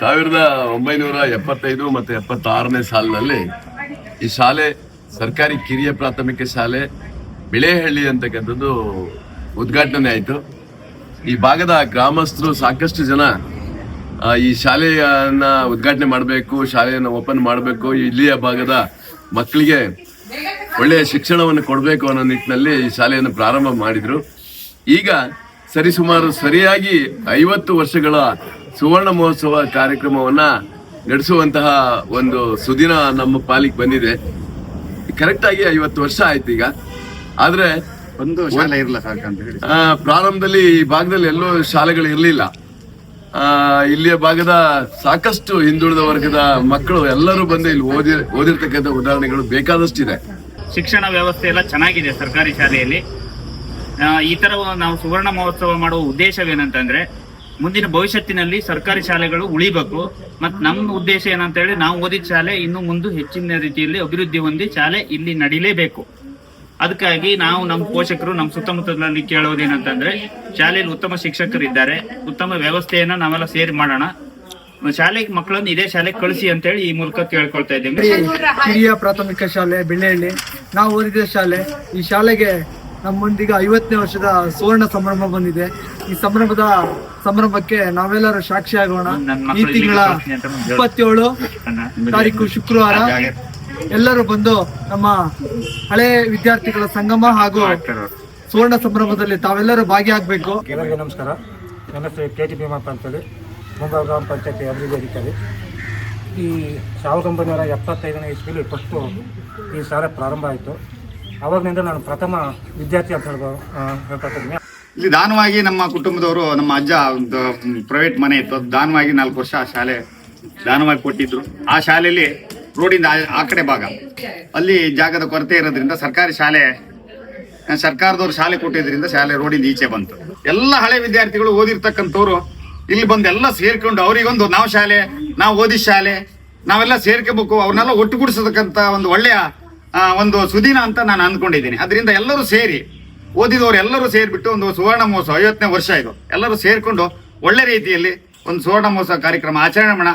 1975 ಮತ್ತು 76ನೇ ಸಾಲಿನಲ್ಲಿ ಈ ಶಾಲೆ ಸರ್ಕಾರಿ ಕಿರಿಯ ಪ್ರಾಥಮಿಕ ಶಾಲೆ ಬಿಳೆಹಳ್ಳಿ ಅಂತಕ್ಕಂಥದ್ದು ಉದ್ಘಾಟನೆ ಆಯಿತು. ಈ ಭಾಗದ ಗ್ರಾಮಸ್ಥರು ಸಾಕಷ್ಟು ಜನ ಈ ಶಾಲೆಯನ್ನ ಉದ್ಘಾಟನೆ ಮಾಡಬೇಕು, ಶಾಲೆಯನ್ನು ಓಪನ್ ಮಾಡಬೇಕು, ಇಲ್ಲಿಯ ಭಾಗದ ಮಕ್ಕಳಿಗೆ ಒಳ್ಳೆಯ ಶಿಕ್ಷಣವನ್ನು ಕೊಡಬೇಕು ಅನ್ನೋ ನಿಟ್ಟಿನಲ್ಲಿ ಈ ಶಾಲೆಯನ್ನು ಪ್ರಾರಂಭ ಮಾಡಿದ್ರು. ಈಗ ಸರಿಯಾಗಿ 50 ವರ್ಷಗಳ ಸುವರ್ಣ ಮಹೋತ್ಸವ ಕಾರ್ಯಕ್ರಮವನ್ನ ನಡೆಸುವಂತಹ ಒಂದು ಸುದಿನ ನಮ್ಮ ಪಾಲಿಗೆ ಬಂದಿದೆ. ಕರೆಕ್ಟ್ ಆಗಿ 50 ವರ್ಷ ಆಯ್ತು ಈಗ. ಆದ್ರೆ ಒಂದು ಶಾಲೆ ಇರಲಿಲ್ಲ ಅಂತ ಹೇಳಿ ಪ್ರಾರಂಭದಲ್ಲಿ ಈ ಭಾಗದಲ್ಲಿ ಎಲ್ಲೂ ಶಾಲೆಗಳು ಇರಲಿಲ್ಲ. ಇಲ್ಲಿಯ ಭಾಗದ ಸಾಕಷ್ಟು ಹಿಂದುಳಿದ ವರ್ಗದ ಮಕ್ಕಳು ಎಲ್ಲರೂ ಬಂದು ಇಲ್ಲಿ ಓದಿರ್ತಕ್ಕಂಥ ಉದಾಹರಣೆಗಳು ಬೇಕಾದಷ್ಟಿದೆ. ಶಿಕ್ಷಣ ವ್ಯವಸ್ಥೆ ಎಲ್ಲ ಚೆನ್ನಾಗಿದೆ ಸರ್ಕಾರಿ ಶಾಲೆಯಲ್ಲಿ. ಈ ತರ ನಾವು ಸುವರ್ಣ ಮಹೋತ್ಸವ ಮಾಡುವ ಉದ್ದೇಶವೇನಂತಂದ್ರೆ ಮುಂದಿನ ಭವಿಷ್ಯತ್ತಿನಲ್ಲಿ ಸರ್ಕಾರಿ ಶಾಲೆಗಳು ಉಳಿಬೇಕು. ಮತ್ತು ನಮ್ಮ ಉದ್ದೇಶ ಏನಂತ ಹೇಳಿ ನಾವು ಓದಿದ ಶಾಲೆ ಇನ್ನು ಮುಂದೆ ಹೆಚ್ಚಿನ ರೀತಿಯಲ್ಲಿ ಅಭಿವೃದ್ಧಿ ಹೊಂದಿ ಶಾಲೆ ಇಲ್ಲಿ ನಡೀಲೇಬೇಕು. ಅದಕ್ಕಾಗಿ ನಾವು ನಮ್ಮ ಪೋಷಕರು ನಮ್ಮ ಸುತ್ತಮುತ್ತಲಲ್ಲಿ ಕೇಳೋದೇನಂತಂದ್ರೆ ಶಾಲೆಯಲ್ಲಿ ಉತ್ತಮ ಶಿಕ್ಷಕರಿದ್ದಾರೆ, ಉತ್ತಮ ವ್ಯವಸ್ಥೆಯನ್ನ ನಾವೆಲ್ಲ ಸೇರಿ ಮಾಡೋಣ, ಶಾಲೆಗೆ ಮಕ್ಕಳನ್ನು ಇದೇ ಶಾಲೆಗೆ ಕಳಿಸಿ ಅಂತೇಳಿ ಈ ಮೂಲಕ ಕೇಳ್ಕೊಳ್ತಾ ಇದ್ದೀವಿ. ಹಿರಿಯ ಪ್ರಾಥಮಿಕ ಶಾಲೆ ಬಿಳೆಹಳ್ಳಿ ನಾವು ಓದಿದ ಶಾಲೆ. ಈ ಶಾಲೆಗೆ ನಮ್ಮೊಂದಿಗೆ 50ನೇ ವರ್ಷದ ಸುವರ್ಣ ಸಂಭ್ರಮ ಬಂದಿದೆ. ಈ ಸಂಭ್ರಮಕ್ಕೆ ನಾವೆಲ್ಲರೂ ಸಾಕ್ಷಿ ಆಗೋಣ. ಈ ತಿಂಗಳ 27 ತಾರೀಕು ಶುಕ್ರವಾರ ಎಲ್ಲರೂ ಬಂದು ನಮ್ಮ ಹಳೆ ವಿದ್ಯಾರ್ಥಿಗಳ ಸಂಗಮ ಹಾಗೂ ಸುವರ್ಣ ಸಂಭ್ರಮದಲ್ಲಿ ತಾವೆಲ್ಲರೂ ಭಾಗಿಯಾಗಬೇಕು. ಎಲ್ಲರಿಗೂ ನಮಸ್ಕಾರ. ನನ್ನ ಹೆಸರು KT ಭೀಮಪ್ಪ ಅಂತೇಳಿ, ಮುಂಗಾರು ಗ್ರಾಮ ಪಂಚಾಯತಿ ಅಭಿವೃದ್ಧಿ ಅಧಿಕಾರಿ. ಈ 1975ನೇ ಇಸ್ವಿಲಿ ಫಸ್ಟು ಈ ಶಾಲೆ ಪ್ರಾರಂಭ ಆಯಿತು. ಆವಾಗಿನಿಂದ ನಾನು ಪ್ರಥಮ ವಿದ್ಯಾರ್ಥಿ ಅಂತ ಹೇಳ್ಕೊಳ್ತಿದ್ದೀನಿ. ಇಲ್ಲಿ ದಾನವಾಗಿ ನಮ್ಮ ಕುಟುಂಬದವರು, ನಮ್ಮ ಅಜ್ಜ ಒಂದು ಪ್ರೈವೇಟ್ ಮನೆ ಇತ್ತು, ದಾನವಾಗಿ 4 ವರ್ಷ ಆ ಶಾಲೆ ದಾನವಾಗಿ ಕೊಟ್ಟಿದ್ರು. ಆ ಶಾಲೆಯಲ್ಲಿ ರೋಡಿಂದ ಆ ಕಡೆ ಭಾಗ ಅಲ್ಲಿ ಜಾಗದ ಕೊರತೆ ಇರೋದ್ರಿಂದ ಸರ್ಕಾರದವ್ರು ಶಾಲೆ ಕೊಟ್ಟಿದ್ರಿಂದ ಶಾಲೆ ರೋಡಿಂದ ಈಚೆ ಬಂತು. ಎಲ್ಲ ಹಳೆ ವಿದ್ಯಾರ್ಥಿಗಳು ಓದಿರ್ತಕ್ಕಂಥವ್ರು ಇಲ್ಲಿ ಬಂದು ಎಲ್ಲ ಸೇರ್ಕೊಂಡು ಅವರಿಗೊಂದು ನಾವು ಓದಿದ ಶಾಲೆ ನಾವೆಲ್ಲ ಸೇರ್ಕೋಬೇಕು, ಅವ್ರನ್ನೆಲ್ಲ ಒಟ್ಟುಗೂಡಿಸತಕ್ಕಂಥ ಒಂದು ಒಳ್ಳೆಯ ಒಂದು ಸುದಿನ ಅಂತ ನಾನು ಅಂದ್ಕೊಂಡಿದ್ದೀನಿ. ಅದರಿಂದ ಎಲ್ಲರೂ ಸೇರಿ ಓದಿದವರು ಎಲ್ಲರೂ ಸೇರಿಬಿಟ್ಟು ಒಂದು ಸುವರ್ಣ ಮಹೋತ್ಸವ 50ನೇ ವರ್ಷ ಇದು, ಎಲ್ಲರೂ ಸೇರ್ಕೊಂಡು ಒಳ್ಳೆ ರೀತಿಯಲ್ಲಿ ಒಂದು ಸುವರ್ಣ ಮಹೋತ್ಸವ ಕಾರ್ಯಕ್ರಮ ಆಚರಣೆ ಮಾಡೋಣ.